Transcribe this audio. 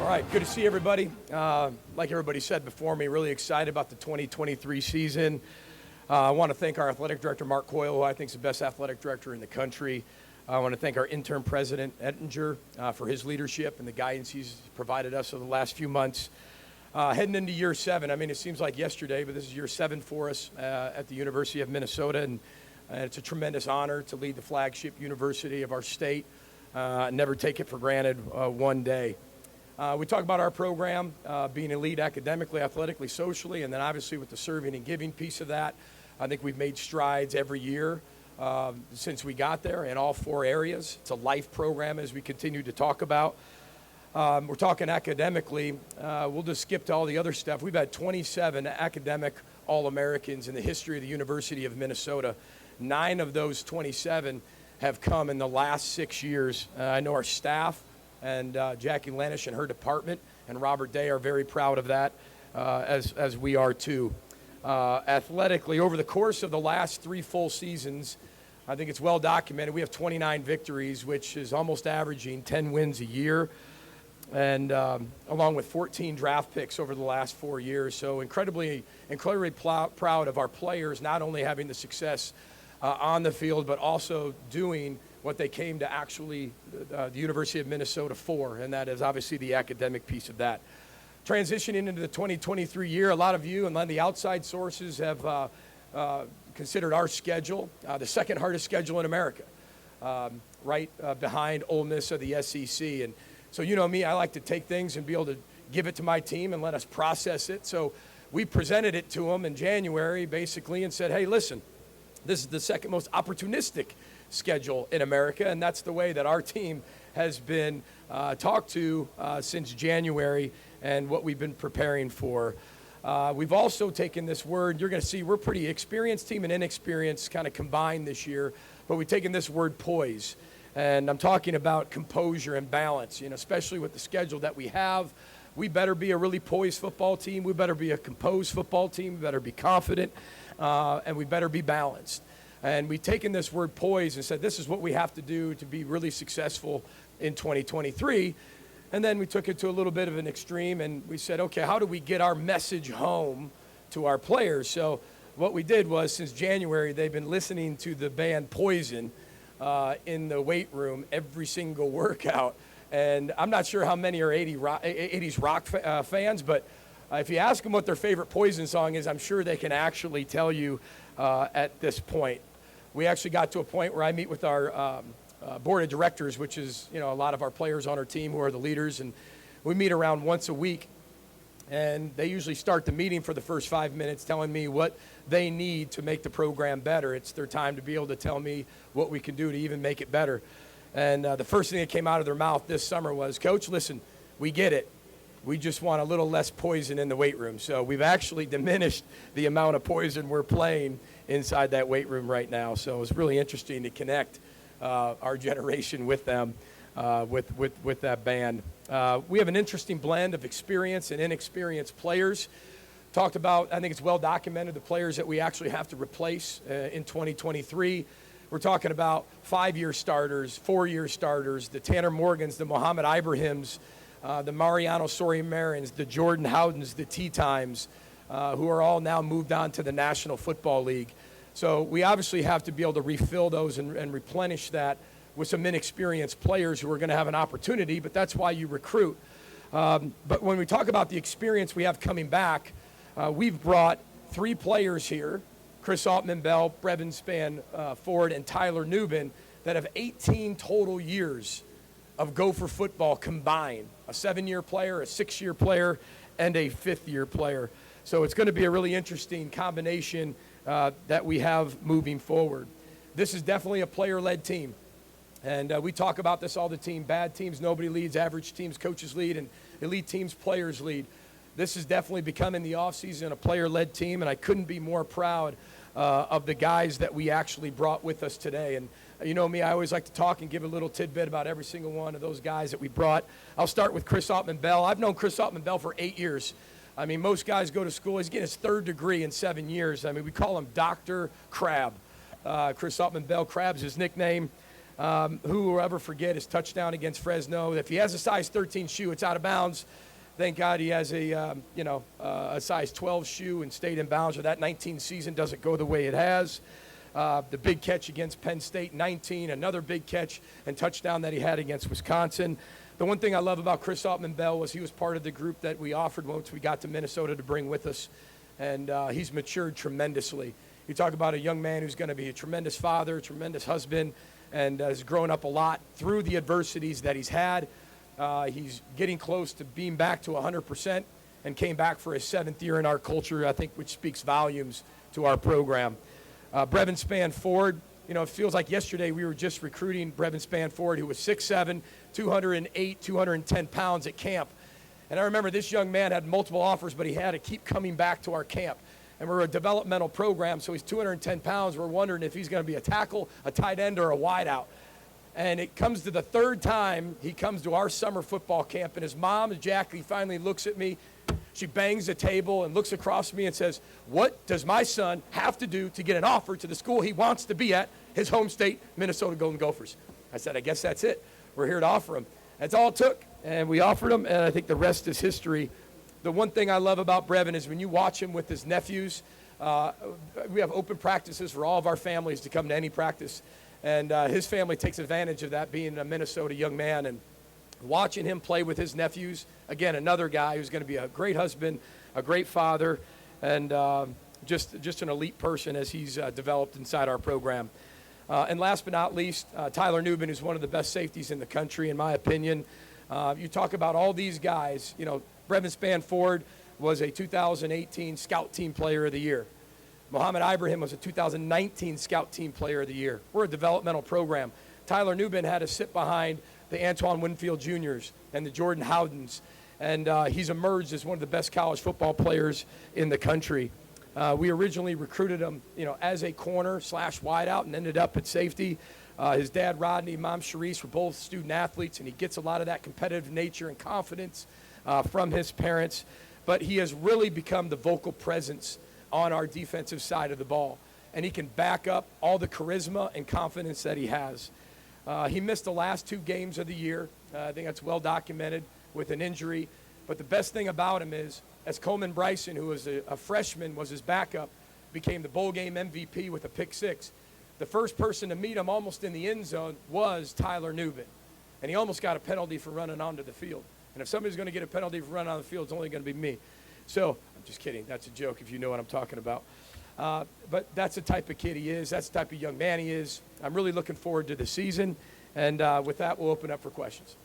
All right, good to see everybody. Like everybody said before me, really excited about the 2023 season. I want to thank our athletic director, Mark Coyle, who I think is the best athletic director in the country. I want to thank our interim president, Ettinger, for his leadership and the guidance he's provided us over the last few months. Heading into year 7, I mean, it seems like yesterday, but this is year 7 for us at the University of Minnesota, and it's a tremendous honor to lead the flagship university of our state. Never take it for granted one day. We talk about our program being elite academically, athletically, socially, and then obviously with the serving and giving piece of that. I think we've made strides every year since we got there in all 4 areas. It's a life program, as we continue to talk about. We're talking academically. We'll just skip to all the other stuff. We've had 27 academic All-Americans in the history of the University of Minnesota. 9 of those 27 have come in the last 6 years. I know our staff and Jackie Lanish and her department and Robert Day are very proud of that, as we are too. Athletically, over the course of the last 3 full seasons, I think it's well documented, we have 29 victories, which is almost averaging 10 wins a year, and along with 14 draft picks over the last 4 years. So incredibly proud of our players, not only having the success on the field, but also doing what they came to actually the University of Minnesota for, and that is obviously the academic piece of that. Transitioning into the 2023 year, a lot of you and the outside sources have considered our schedule the second hardest schedule in America, right behind Ole Miss of the SEC. And so you know me, I like to take things and be able to give it to my team and let us process it. So we presented it to them in January basically and said, hey, listen, this is the second most opportunistic schedule in America, and that's the way that our team has been talked to since January and what we've been preparing for. We've also taken this word, you're going to see we're a pretty experienced team and inexperienced kind of combined this year, but we've taken this word poise, and I'm talking about composure and balance, especially with the schedule that we have. We better be a really poised football team. We better be a composed football team. We better be confident, and we better be balanced. And we've taken this word poise and said this is what we have to do to be really successful in 2023. And then we took it to a little bit of an extreme and we said, okay, how do we get our message home to our players? So what we did was, since January, they've been listening to the band Poison in the weight room every single workout. And I'm not sure how many are 80s rock fans, but if you ask them what their favorite Poison song is, I'm sure they can actually tell you at this point. We actually got to a point where I meet with our board of directors, which is, a lot of our players on our team who are the leaders, and we meet around once a week. And they usually start the meeting for the first 5 minutes telling me what they need to make the program better. It's their time to be able to tell me what we can do to even make it better. And the first thing that came out of their mouth this summer was, Coach, listen, we get it. We just want a little less poison in the weight room. So we've actually diminished the amount of poison we're playing inside that weight room right now. So it's really interesting to connect our generation with them, with that band. We have an interesting blend of experienced and inexperienced players. Talked about, I think it's well documented, the players that we actually have to replace in 2023. We're talking about 5-year starters, 4-year starters, the Tanner Morgans, the Mohamed Ibrahims, the Mariano Sori-Marins, the Jordan Howdens, the T-Times, who are all now moved on to the National Football League. So we obviously have to be able to refill those and replenish that with some inexperienced players who are going to have an opportunity, but that's why you recruit. But when we talk about the experience we have coming back, we've brought 3 players here, Chris Altman-Bell, Brevin Span-Ford, and Tyler Nubin, that have 18 total years of Gopher football combined, a 7-year player, a 6-year player, and a 5th-year player. So it's going to be a really interesting combination that we have moving forward. This is definitely a player-led team. And we talk about this all the time. Bad teams, nobody leads. Average teams, coaches lead. And elite teams, players lead. This is definitely becoming the offseason a player-led team, and I couldn't be more proud of the guys that we actually brought with us today. And you know me, I always like to talk and give a little tidbit about every single one of those guys that we brought. I'll start with Chris Altman-Bell. I've known Chris Altman-Bell for 8 years. I mean, most guys go to school. He's getting his 3rd degree in 7 years. I mean, we call him Dr. Crab. Chris Altman-Bell, Crab's his nickname. Who will ever forget his touchdown against Fresno? If he has a size 13 shoe, it's out of bounds. Thank God he has a size 12 shoe and stayed in bounds, or that 19 season doesn't go the way it has. The big catch against Penn State, 19, another big catch and touchdown that he had against Wisconsin. The one thing I love about Chris Altman-Bell was he was part of the group that we offered once we got to Minnesota to bring with us, and he's matured tremendously. You talk about a young man who's going to be a tremendous father, tremendous husband, and has grown up a lot through the adversities that he's had. He's getting close to being back to 100% and came back for his 7th year in our culture, I think, which speaks volumes to our program. Brevin Spann-Ford, it feels like yesterday we were just recruiting Brevin Spann-Ford, who was 6'7", 208, 210 pounds at camp. And I remember this young man had multiple offers, but he had to keep coming back to our camp. And we're a developmental program, so he's 210 pounds. We're wondering if he's going to be a tackle, a tight end, or a wideout. And it comes to the 3rd time he comes to our summer football camp, and his mom, Jackie, finally looks at me. She bangs the table and looks across me and says, "What does my son have to do to get an offer to the school he wants to be at, his home state, Minnesota Golden Gophers?" I said, "I guess that's it. We're here to offer him." That's all it took, and we offered him, and I think the rest is history. The one thing I love about Brevin is when you watch him with his nephews, we have open practices for all of our families to come to any practice, and his family takes advantage of that, being a Minnesota young man, and watching him play with his nephews, again, another guy who's going to be a great husband, a great father, and just an elite person as he's developed inside our program. And last but not least, Tyler Nubin, who's one of the best safeties in the country, in my opinion. You talk about all these guys, Brevin Spann-Ford was a 2018 Scout Team Player of the Year. Mohamed Ibrahim was a 2019 Scout Team Player of the Year. We're a developmental program. Tyler Nubin had to sit behind the Antoine Winfield Jr.'s and the Jordan Howdens, and he's emerged as one of the best college football players in the country. We originally recruited him, as a corner / wideout, and ended up at safety. His dad, Rodney, mom, Sharice, were both student athletes, and he gets a lot of that competitive nature and confidence from his parents. But he has really become the vocal presence on our defensive side of the ball, and he can back up all the charisma and confidence that he has. He missed the last 2 games of the year. I think that's well documented with an injury. But the best thing about him is, as Coleman Bryson, who was a freshman, was his backup, became the bowl game MVP with a pick 6. The first person to meet him almost in the end zone was Tyler Nubin. And he almost got a penalty for running onto the field. And if somebody's going to get a penalty for running on the field, it's only going to be me. So, I'm just kidding. That's a joke if you know what I'm talking about. But that's the type of kid he is. That's the type of young man he is. I'm really looking forward to the season. And with that, we'll open up for questions.